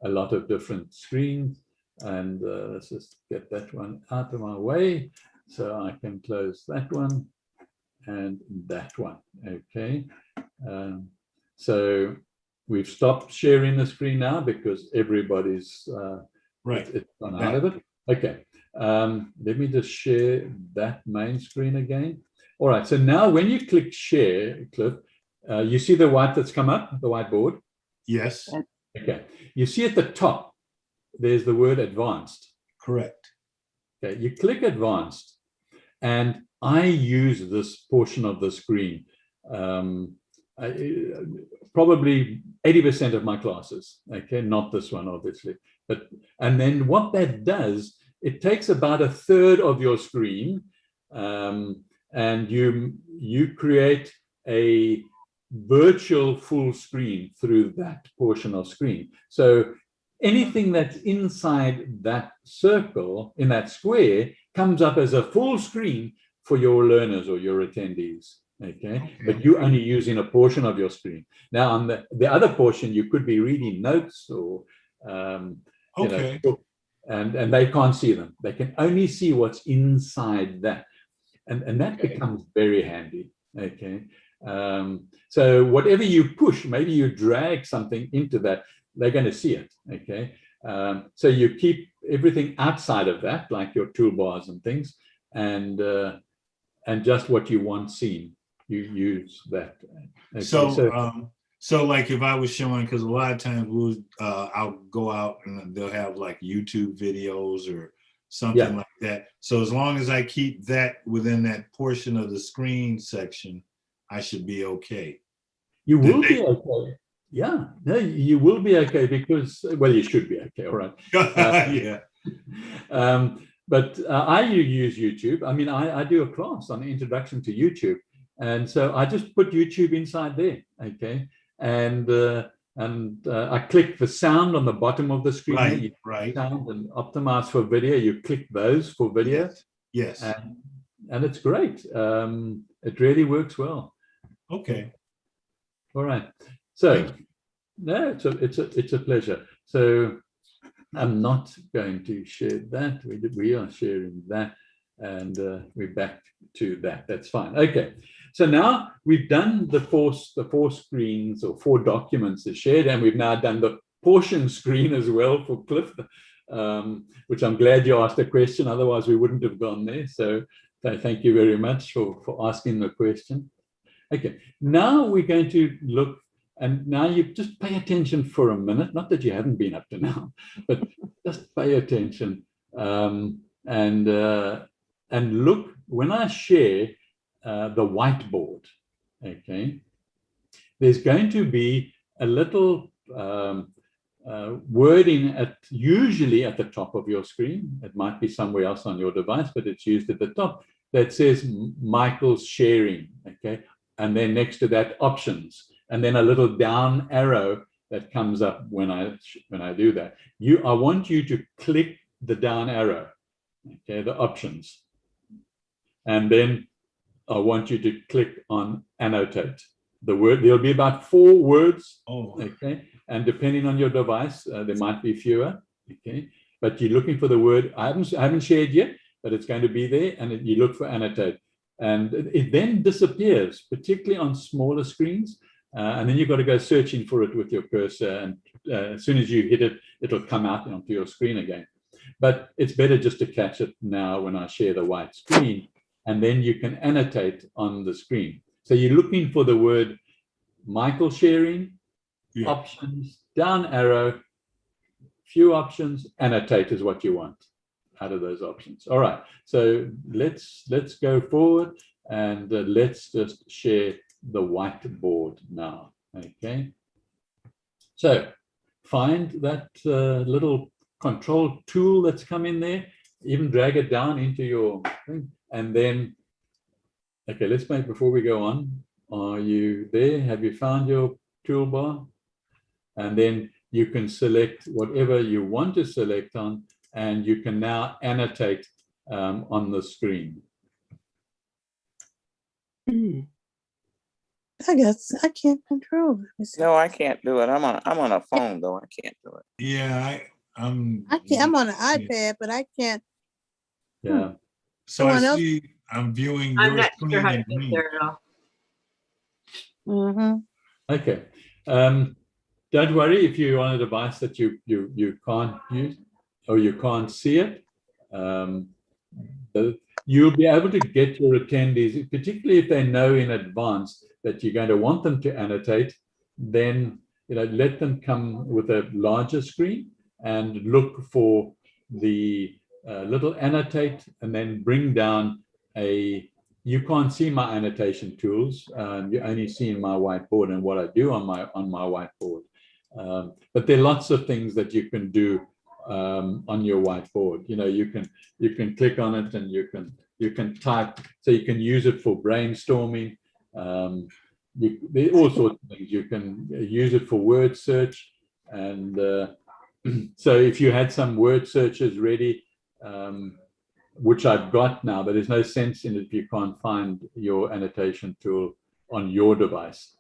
a lot of different screens, and let's just get that one out of my way so I can close that one and that one. Okay, so we've stopped sharing the screen now because everybody's it's gone out of it. Okay, let me just share that main screen again. All right, so now when you click share, Cliff, you see the white that's come up, the whiteboard? Yes. Okay, you see at the top, there's the word advanced. Correct. Okay, you click advanced, and I use this portion of the screen. Probably 80% of my classes, okay, not this one, obviously. And then what that does, it takes about a third of your screen, and you create a virtual full screen through that portion of screen. So anything that's inside that circle, in that square, comes up as a full screen for your learners or your attendees. Okay, but you're only using a portion of your screen. Now, on the other portion, you could be reading notes or you know, and they can't see them. They can only see what's inside that, and that becomes very handy. Okay, so whatever you push, maybe you drag something into that, they're going to see it. Okay, so you keep everything outside of that, like your toolbars and things, and just what you want seen, you use that. Okay, so like if I was showing, because a lot of times I'll go out and they'll have like YouTube videos or something like that. So as long as I keep that within that portion of the screen section, I should be okay. You will be okay. Yeah, no, you will be okay because, well, you should be okay, all right. Yeah. But I use YouTube. I mean, I do a class on the introduction to YouTube. And so I just put YouTube inside there, okay? And I click the sound on the bottom of the screen. Right. Sound and optimize for video. You click those for video. Yes. And it's great. It really works well. Okay. All right. So no, it's a pleasure. So I'm not going to share that. We are sharing that. and we're back to that. That's fine. Okay. So now we've done the four screens or 4 documents are shared, and we've now done the portion screen as well for Cliff, which I'm glad you asked a question. Otherwise, we wouldn't have gone there. So thank you very much for asking the question. Okay, now we're going to look, and now you just pay attention for a minute. Not that you haven't been up to now, but just pay attention and look when I share the whiteboard. Okay, there's going to be a little wording usually at the top of your screen. It might be somewhere else on your device, but it's used at the top, that says Michael's sharing. Okay, and then next to that, options, and then a little down arrow that comes up when I do that. I want you to click the down arrow, okay, the options, and then I want you to click on annotate the word. There'll be about 4 words. Okay, and depending on your device, there might be fewer. Okay, but you're looking for the word. I haven't shared yet, but it's going to be there, and you look for annotate, and it then disappears, particularly on smaller screens, and then you've got to go searching for it with your cursor, and as soon as you hit it, it'll come out onto your screen again. But it's better just to catch it now when I share the white screen, and then you can annotate on the screen. So you're looking for the word Michael sharing, options, down arrow, few options, annotate is what you want out of those options. All right, so let's go forward, and let's just share the whiteboard now. Okay, so find that little control tool that's come in there, even drag it down into your thing, and then, okay, let's make, before we go on, are you there? Have you found your toolbar? And then you can select whatever you want to select on, and you can now annotate on the screen. I guess I can't control it. No, I can't do it. I'm on a phone though. I can't do it. Yeah, I'm on an iPad, but I can't. Yeah. So I see I'm viewing I'm your not screen sure how to in get green. there at all. Okay. Don't worry if you're on a device that you can't use or you can't see it. You'll be able to get your attendees, particularly if they know in advance that you're going to want them to annotate, then let them come with a larger screen and look for the little annotate, and then bring down you can't see my annotation tools. You're only seeing my whiteboard and what I do on my whiteboard. But there are lots of things that you can do on your whiteboard. You can click on it, and you can type, so you can use it for brainstorming. There are all sorts of things. You can use it for word search, and so if you had some word searches ready, which I've got now, but there's no sense in it if you can't find your annotation tool on your device.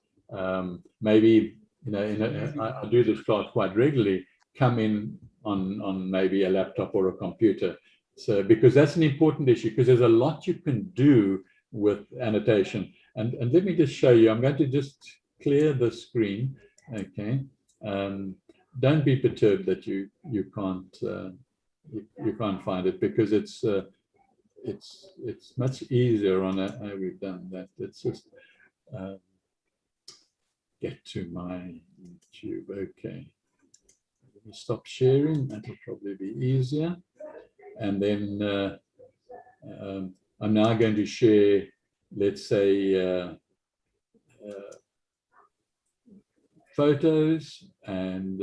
Maybe I do this class quite regularly. Come in on maybe a laptop or a computer, so because that's an important issue, because there's a lot you can do with annotation. And let me just show you. I'm going to just clear the screen. Okay. Don't be perturbed that you can't find it, because it's much easier on we've done that. Let's just get to my YouTube. Okay. Let me stop sharing. That'll probably be easier. And then I'm now going to share, let's say, photos, and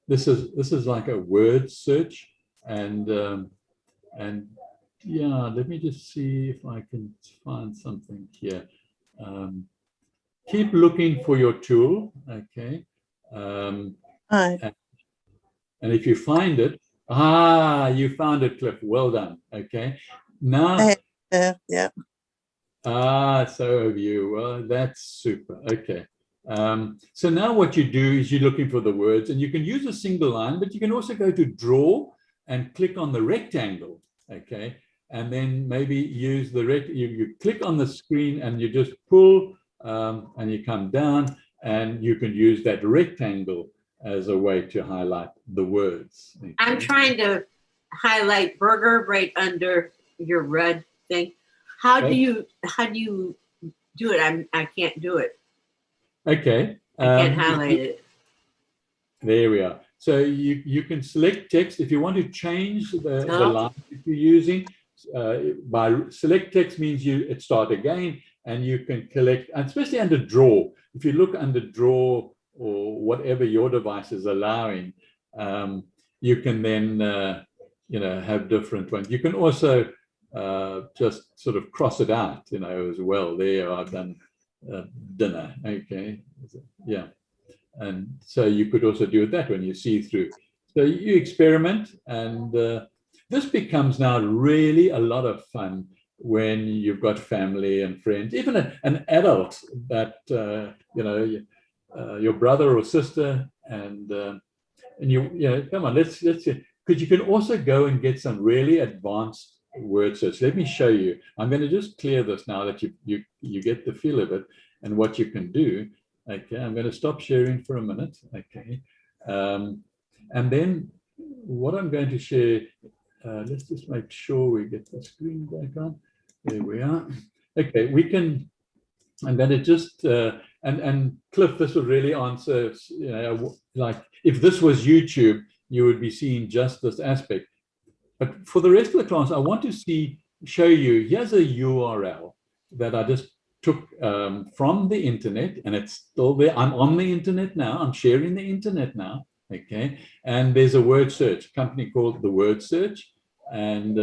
this is like a word search, and yeah, let me just see if I can find something here. Keep looking for your tool, okay? And if you find it, you found it, Cliff. Well done. Okay. Now, yeah. So have you. Well, that's super. Okay. So now what you do is you're looking for the words, and you can use a single line, but you can also go to draw and click on the rectangle, okay? And then maybe use the you click on the screen and you just pull and you come down, and you can use that rectangle as a way to highlight the words. Okay? I'm trying to highlight burger right under your red thing. How do you do it? I can't do it. Okay. I can't highlight it. There we are. So you can select text if you want to change the line that you're using. By select text means it start again, and you can collect, and especially under draw. If you look under draw or whatever your device is allowing, you can then have different ones. You can also just sort of cross it out, as well. There, I've done dinner. Okay, yeah. And so you could also do it that when you see through. So you experiment, and this becomes now really a lot of fun when you've got family and friends, even an adult that your brother or sister, and you come on, let's because you can also go and get some really advanced word search. Let me show you. I'm going to just clear this now that you get the feel of it and what you can do. Okay, I'm going to stop sharing for a minute. Okay, and then what I'm going to share, let's just make sure we get the screen back on. There we are. Okay, I'm going to just, and Cliff, this would really answer, like if this was YouTube, you would be seeing just this aspect. But for the rest of the class, I want to show you, here's a URL that I just took from the internet, and it's still there. I'm on the internet now. I'm sharing the internet now. Okay, and there's a word search company called the Word Search, and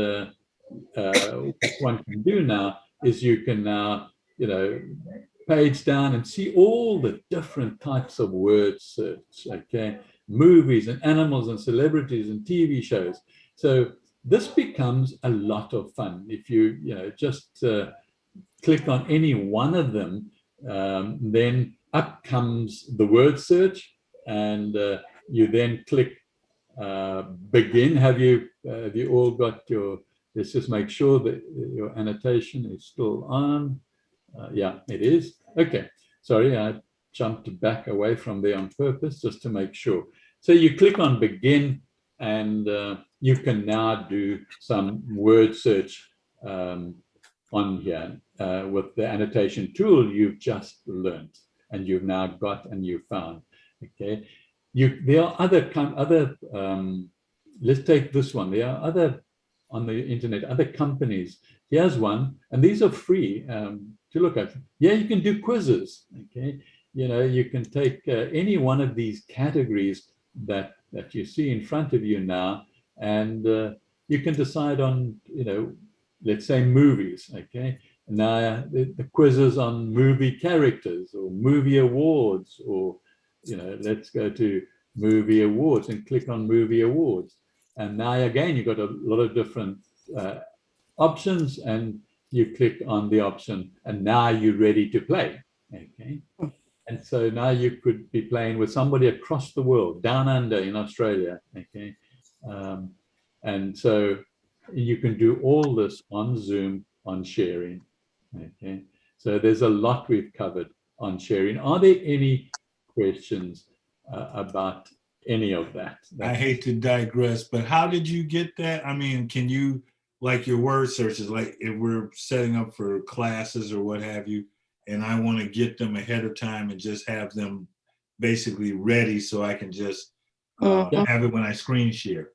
what one can do now is you can now page down and see all the different types of word search. Okay, movies and animals and celebrities and TV shows. So this becomes a lot of fun if you just click on any one of them, then up comes the word search, and you then click begin. Have you all got your, let's just make sure that your annotation is still on. Yeah, it is. Okay, sorry, I jumped back away from there on purpose just to make sure. So you click on begin, and you can now do some word search on here with the annotation tool you've just learned, and you've now got and you've found. Okay, there are other let's take this one. There are other on the internet, other companies. Here's one, and these are free to look at. Yeah, you can do quizzes. Okay, you can take any one of these categories that you see in front of you now, and you can decide on, let's say movies. Okay, now the quizzes on movie characters or movie awards, or let's go to movie awards and click on movie awards, and now again you've got a lot of different options, and you click on the option, and now you're ready to play. Okay, and so now you could be playing with somebody across the world, down under in Australia. Okay, and so you can do all this on Zoom, on sharing. Okay, so there's a lot we've covered on sharing. Are there any questions about any of that? I hate to digress, but how did you get that? I mean, can you, like your word searches, like if we're setting up for classes or what have you, and I want to get them ahead of time and just have them basically ready so I can just have it when I screen share?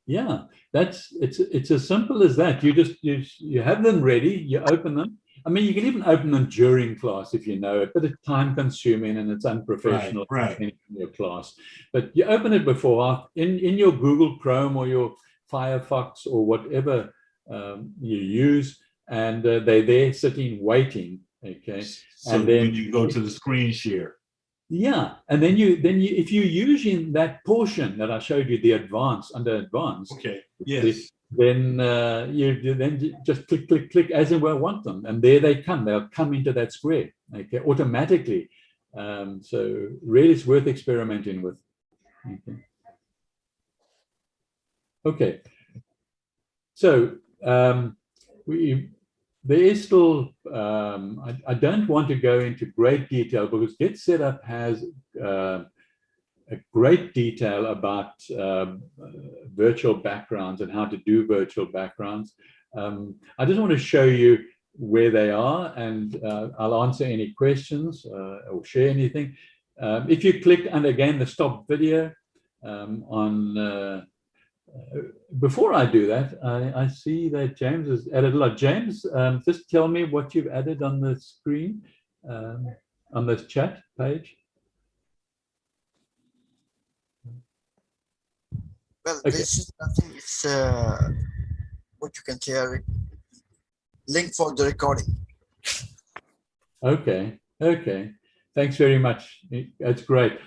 Yeah, it's as simple as that. You have them ready, you open them. I mean, you can even open them during class if you know it, but it's time consuming and it's unprofessional in your class. But you open it before in your Google Chrome or your Firefox or whatever you use, and they're there sitting waiting. Okay, so and then when you go to the screen share. Yeah, and then you if you use in that portion that I showed you, the advanced, under advanced. Okay. Yes. Then you just click as and where I want them, and there they come. They'll come into that square, okay, automatically. So really, it's worth experimenting with. Okay. So there is still, I don't want to go into great detail because Get Set Up has a great detail about virtual backgrounds and how to do virtual backgrounds. I just want to show you where they are, and I'll answer any questions or share anything. If you click, and again, the stop video before I do that, I see that James has added a lot. James, just tell me what you've added on the screen, on this chat page. Well, Okay. this is nothing. It's what you can say, a link for the recording. Okay. Okay. Thanks very much. That's great.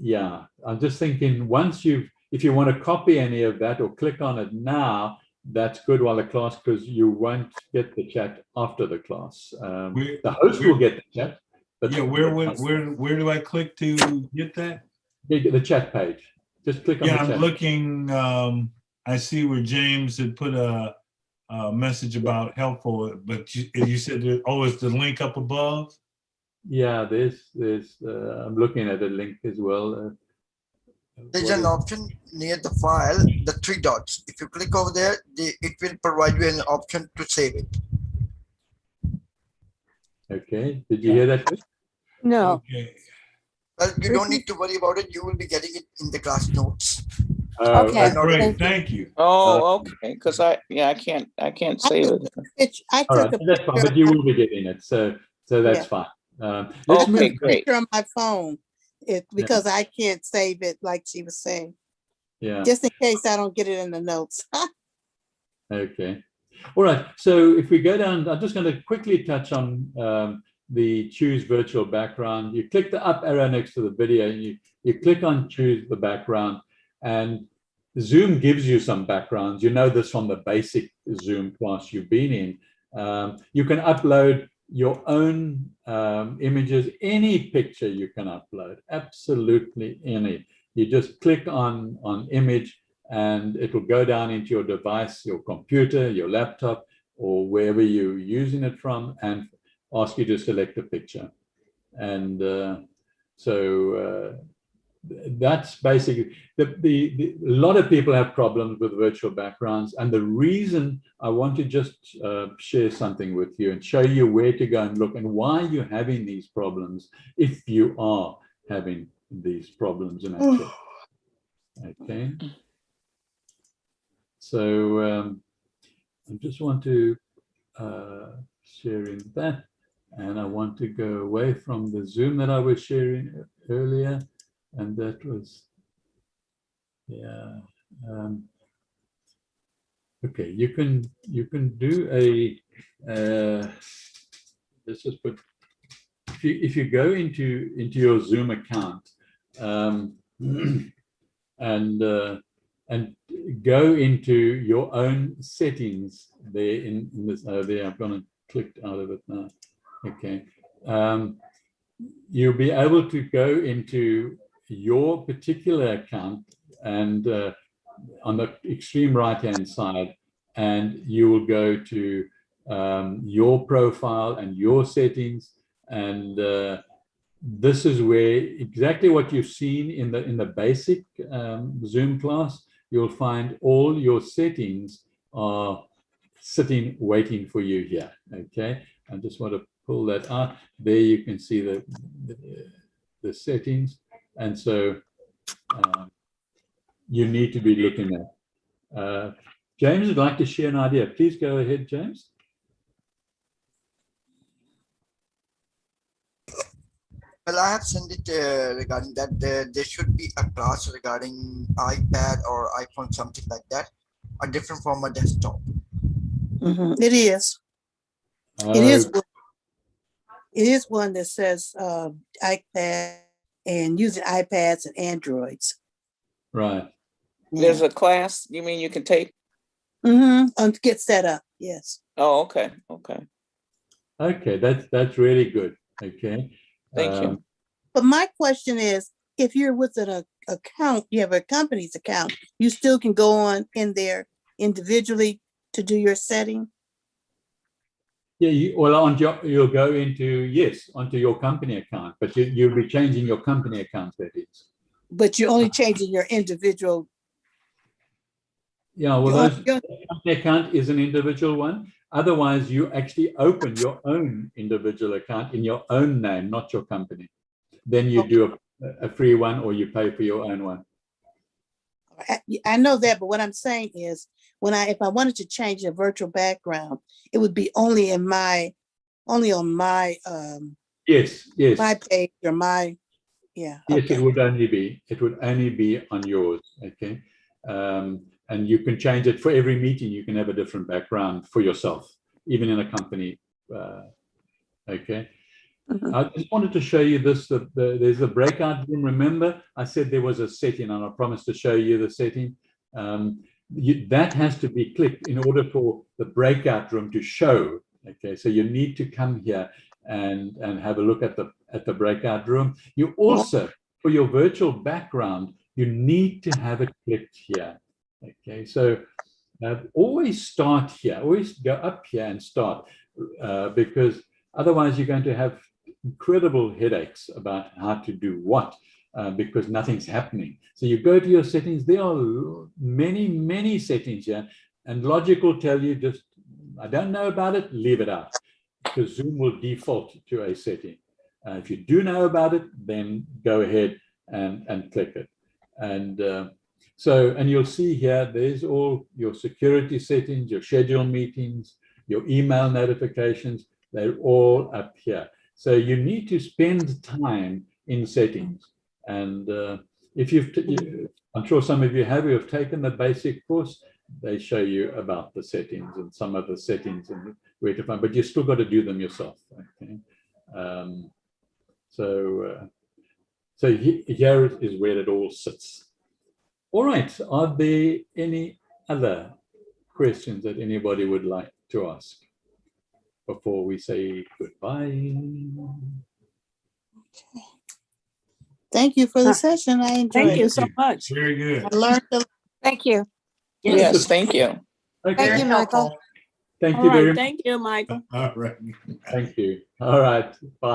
Yeah, I'm just thinking once if you want to copy any of that or click on it now, that's good while the class, because you won't get the chat after the class. The host will get the chat. But yeah, where do I click to get that? The chat page. Just click on the chat. Yeah, I'm looking. I see where James had put a message about helpful, but you said it's the link up above. Yeah, there's I'm looking at a link as well. There's an option near the file, the three dots. If you click over there, it will provide you an option to save it. Okay, did you hear that? No. Okay. Well, you don't need to worry about it. You will be getting it in the class notes. Okay. Great, thank you. Oh, okay. Because I can't save it. I All took right, a that's fine, but you will be getting it, so that's fine. Let's Okay, move. great. picture on my phone because I can't save it like she was saying. Yeah. Just in case I don't get it in the notes. Okay. All right. So if we go down, I'm just going to quickly touch on the choose virtual background. You click the up arrow next to the video, and you click on choose the background, and Zoom gives you some backgrounds. You know this from the basic Zoom class you've been in. You can upload your own images, any picture you can upload, absolutely any. You just click on image, and it will go down into your device, your computer, your laptop, or wherever you're using it from, and ask you to select a picture. And that's basically a lot of people have problems with virtual backgrounds, and the reason I want to just share something with you and show you where to go and look and why you're having these problems, if you are having these problems in action. Okay, so I just want to sharing that, and I want to go away from the Zoom that I was sharing earlier. And that was, yeah. Okay, you can do a. Let's just put. If you go into your Zoom account, and go into your own settings there in this. There, I've gone and clicked out of it now. Okay. You'll be able to go into your particular account, and on the extreme right hand side, and you will go to your profile and your settings, and this is where exactly what you've seen in the basic Zoom class. You'll find all your settings are sitting waiting for you here. Okay, I just want to pull that out. There you can see the settings, and so you need to be looking at. James would like to share an idea. Please go ahead, James. Well, I have sent it regarding that. There should be a class regarding iPad or iPhone, something like that, a different from a desktop. It is. It is. It is one that says iPad and using iPads and Androids. Right. Yeah. There's a class you mean you can take? To get set up. Yes. Oh, okay. Okay. Okay, that's really good. Okay. Thank you. But my question is, if you're within a account, you have a company's account, you still can go on in there individually to do your setting? Yeah, you'll go onto your company account, but you'll be changing your company account settings. But you're only changing your individual. Yeah, well, Your- the company account is an individual one. Otherwise, you actually open your own individual account in your own name, not your company. Then you do a free one, or you pay for your own one. I know that, but what I'm saying is, if I wanted to change a virtual background, it would be only on my Yes. my page or my, yeah. Yes, Okay. it would only be on yours. Okay. And you can change it for every meeting. You can have a different background for yourself, even in a company. Okay. Mhm. I just wanted to show you this. There's a breakout room. Remember, I said there was a setting, and I promised to show you the setting. That has to be clicked in order for the breakout room to show. Okay, so you need to come here and have a look at the breakout room. You also, for your virtual background, you need to have it clicked here. Okay, so always start here. Always go up here and start, because otherwise you're going to have incredible headaches about how to do what, because nothing's happening. So you go to your settings. There are many settings here, and logic will tell you, just, I don't know about it, leave it out, because Zoom will default to a setting. If you do know about it, then go ahead and click it. And you'll see here, there's all your security settings, your schedule meetings, your email notifications. They're all up here. So you need to spend time in settings. And if I'm sure some of you who have taken the basic course, they show you about the settings and some of the settings and where to find, but you still got to do them yourself. Okay. So here is where it all sits. All right. Are there any other questions that anybody would like to ask before we say goodbye? Thank you for the session. I enjoyed Thank you it. so much. Very good. I learned a lot. Thank you. Yes, thank you. Okay. Thank you, Michael. helpful. Thank All you right. very much. Thank you, Michael. All right. Thank you. All right. Bye.